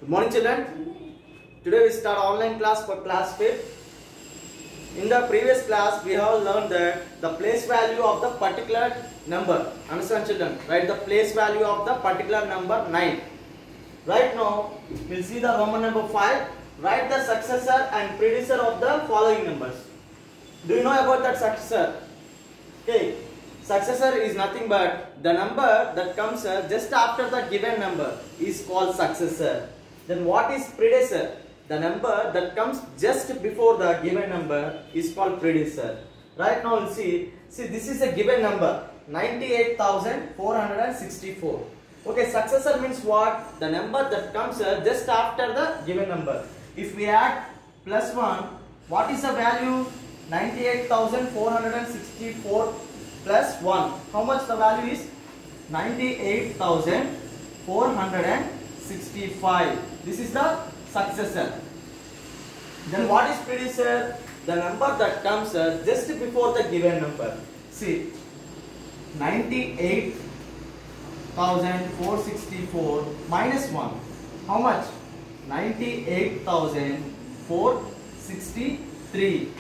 Good morning, children. Today we start online class for class 5th. In the previous class, we have learned that the place value of the particular number. Understand, children? Write the place value of the particular number 9. Right now, we'll see the Roman number 5. Write the successor and predecessor of the following numbers. Do you know about that successor? Okay. Successor is nothing but the number that comes just after the given number is called successor. Then what is predecessor? The number that comes just before the given number is called predecessor. Right now we'll see this is a given number 98,464. Okay, successor means what? The number that comes just after the given number. If we add plus 1, what is the value? 98,464 plus 1. How much the value is? 98,465. This is the successor. Then what is predecessor? The number that comes just before the given number. See, 98,464 minus 1. How much? 98,463.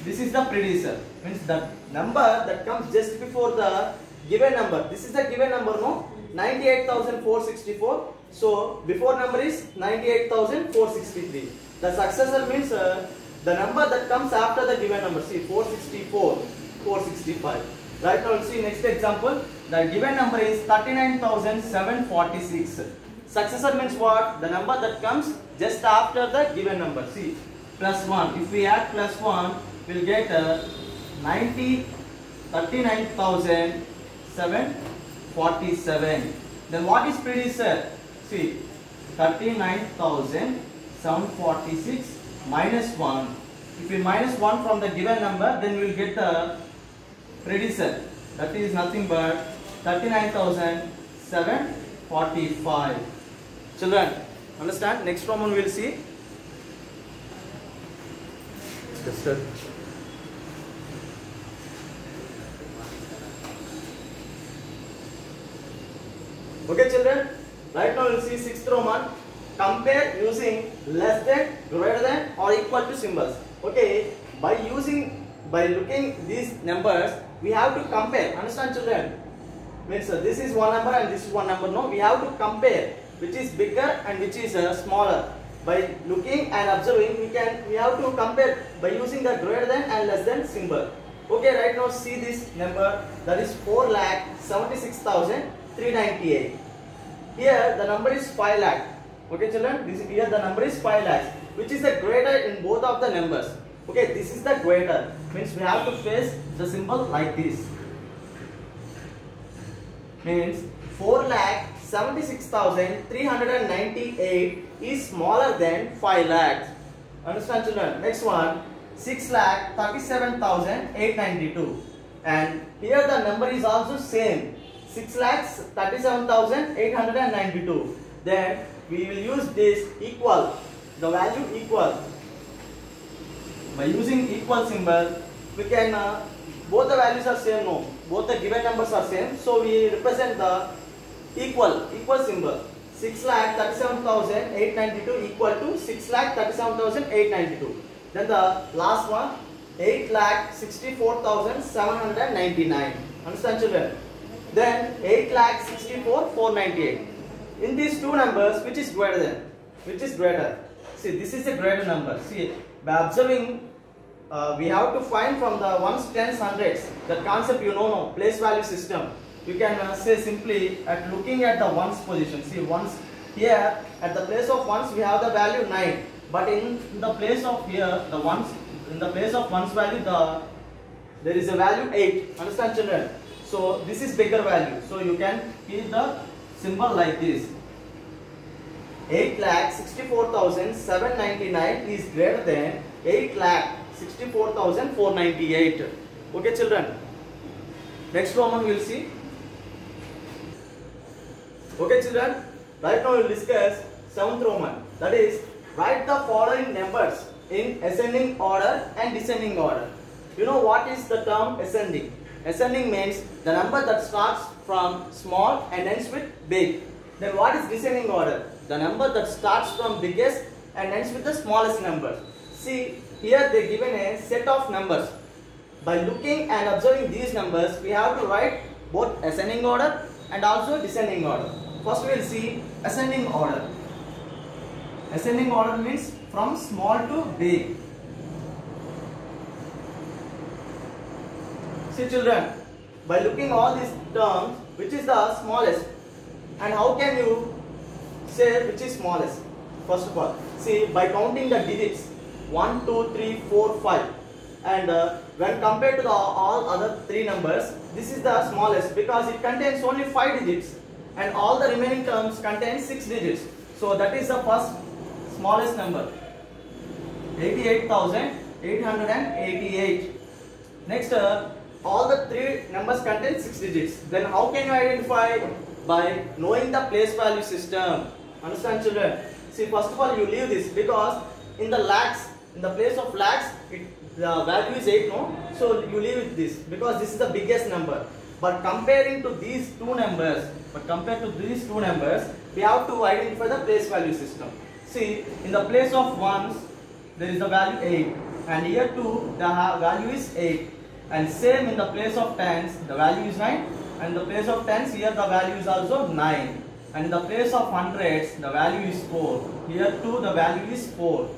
This is the predecessor. Means the number that comes just before the given number. This is the given number, no? 98,464. So before number is 98,463. The successor means the number that comes after the given number. See, 464, 465. Right now, see next example. The given number is 39,746. Successor means what? The number that comes just after the given number. See, plus 1. If we add plus 1, we'll get 39,747. Then what is predecessor? See, 39,746 minus 1. If we minus 1 from the given number, then we will get the predecessor. That is nothing but 39,745. Children, understand? Next problem we will see. Okay, children. Right now we will see 6th Roman. Compare using less than, greater than, or equal to symbols. Okay. By looking these numbers, we have to compare. Understand, children? Means this is one number and this is one number. No, we have to compare which is bigger and which is smaller. By looking and observing, we have to compare by using the greater than and less than symbol. Okay. Right now see this number, that is 4,76,398. Here the number is 5 lakh. Okay, children, here the number is 5 lakhs. Which is the greater in both of the numbers? Okay, this is the greater. Means we have to face the symbol like this. Means 4,76,398 is smaller than 5 lakhs. Understand, children? Next one, 6,37,892. And here the number is also same. 6,37,892. Then we will use this equal, the value equal. By using equal symbol, we can both the values are same. No, both the given numbers are same. So we represent the equal symbol. 6,37,892 equal to 6,37,892. Then the last one, 8,64,799. Understand, children? Then 8,64,498. In these two numbers, which is greater than? Which is greater? See, this is a greater number. See, by observing, we have to find from the ones, tens, hundreds. That concept you know, place value system. You can say simply at looking at the ones position. See, ones here at the place of ones we have the value 9, but in the place of here the ones, in the place of ones value there is a value 8. Understand, children? So this is bigger value. So you can keep the symbol like this. 8,64,799 is greater than 8,64,498. Okay, children. Next Roman we will see. Okay, children. Right now we will discuss 7th Roman. That is, write the following numbers in ascending order and descending order. You know what is the term ascending? Ascending means the number that starts from small and ends with big. Then what is descending order? the number that starts from biggest and ends with the smallest number. See, here they given a set of numbers. By looking and observing these numbers, we have to write both ascending order and also descending order. First we will see ascending order. Ascending order means from small to big. See children, by looking all these terms, which is the smallest and how can you say which is smallest? First of all, see by counting the digits 1, 2, 3, 4, 5 and when compared to the all other three numbers, this is the smallest because it contains only 5 digits and all the remaining terms contain 6 digits. So that is the first smallest number, 88,888. Next, all the three numbers contain 6 digits. Then how can you identify? By knowing the place value system. Understand children? See, first of all you leave this because in the lakhs, in the place of lakhs, the value is 8, no? So you leave with this because this is the biggest number. But comparing to these two numbers, we have to identify the place value system. See, in the place of ones, there is the value 8, and here too the value is 8, and same in the place of tens, the value is 9, and in the place of tens here the value is also 9, and in the place of hundreds the value is 4. Here too the value is 4.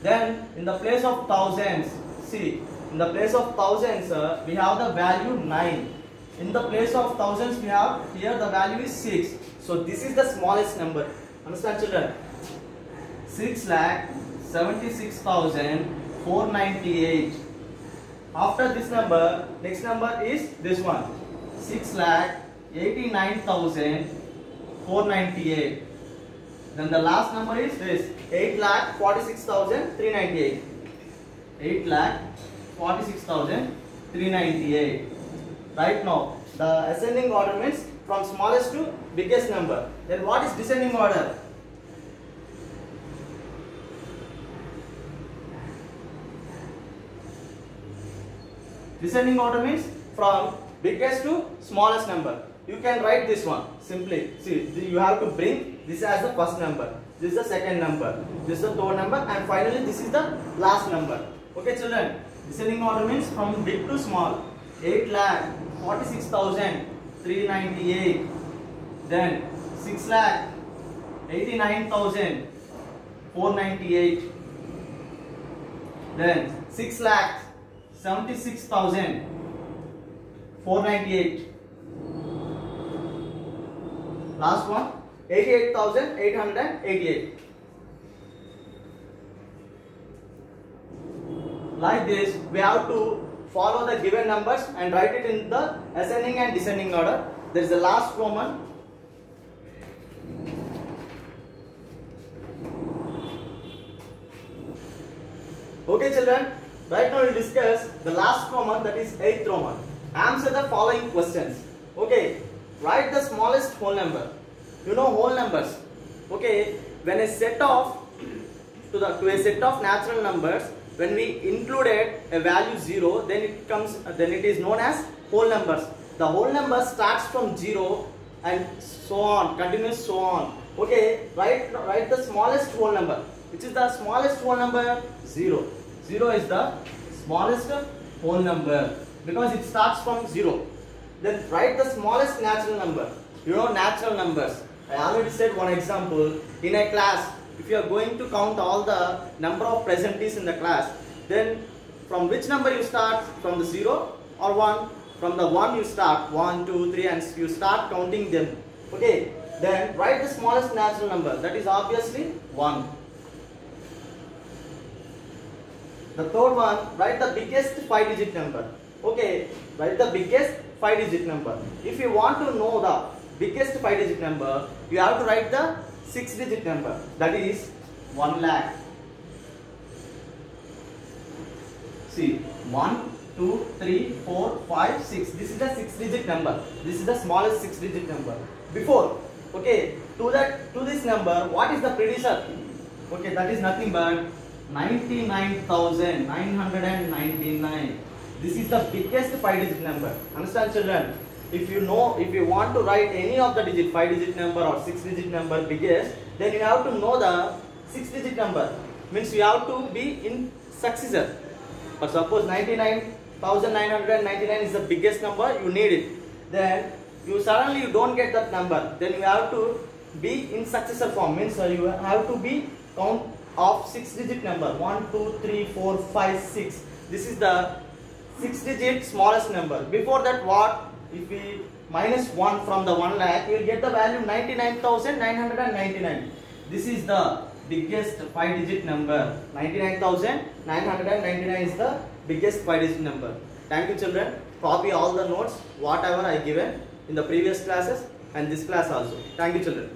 Then in the place of thousands, see, in the place of thousands we have the value 9. In the place of thousands we have here the value is 6. So this is the smallest number. Understand children? 6,76,498. After this number, next number is this one, 6,89,498. Then the last number is this, 8,46,398. 8,46,398. Right now, the ascending order means from smallest to biggest number. Then what is descending order? Descending order means from biggest to smallest number. You can write this one simply. See, you have to bring this as the first number, this is the second number, this is the third number, and finally this is the last number. Okay children, descending order means from big to small. 8,46,398. Then 6,89,498. Then 6,76,498. Last one, 88,888. Like this, we have to follow the given numbers and write it in the ascending and descending order. There is the last Roman. Okay children, right now we will discuss the last Roman, that is 8th Roman. Answer the following questions. Okay, write the smallest whole number. You know whole numbers. Okay, when a set of to a set of natural numbers, when we included a value 0, then it is known as whole numbers. The whole number starts from 0 and so on, continues so on. Okay, write the smallest whole number. Which is the smallest whole number? 0. 0 is the smallest whole number because it starts from 0. Then write the smallest natural number. You know natural numbers. I already said one example. In a class, if you are going to count all the number of presentees in the class, then from which number you start? From the 0 or 1? From the 1 you start, 1, 2, 3, and you start counting them. Okay, then write the smallest natural number, that is obviously 1. The third one, write the biggest 5-digit number. Okay, write the biggest 5-digit number. If you want to know the biggest 5-digit number, you have to write the 6-digit number, that is 1 lakh. See, 1, 2, 3, 4, 5, 6. This is the 6-digit number. This is the smallest 6-digit number. Before, okay, to this number, what is the predecessor? Okay, that is nothing but 99,999. This is the biggest 5-digit number. Understand children? if you want to write any of the digit, 5-digit number or 6-digit number biggest, then you have to know the 6-digit number. Means you have to be in successor. But suppose 99,999 is the biggest number, you need it. Then you don't get that number. Then you have to be in successor form. Means you have to be count of 6-digit number. 1, 2, 3, 4, 5, 6. This is the 6-digit smallest number. Before that, what? If we minus 1 from the 1 lakh, we will get the value 99,999. This is the biggest 5-digit number. 99,999 is the biggest 5-digit number. Thank you, children. Copy all the notes, whatever I given in the previous classes and this class also. Thank you, children.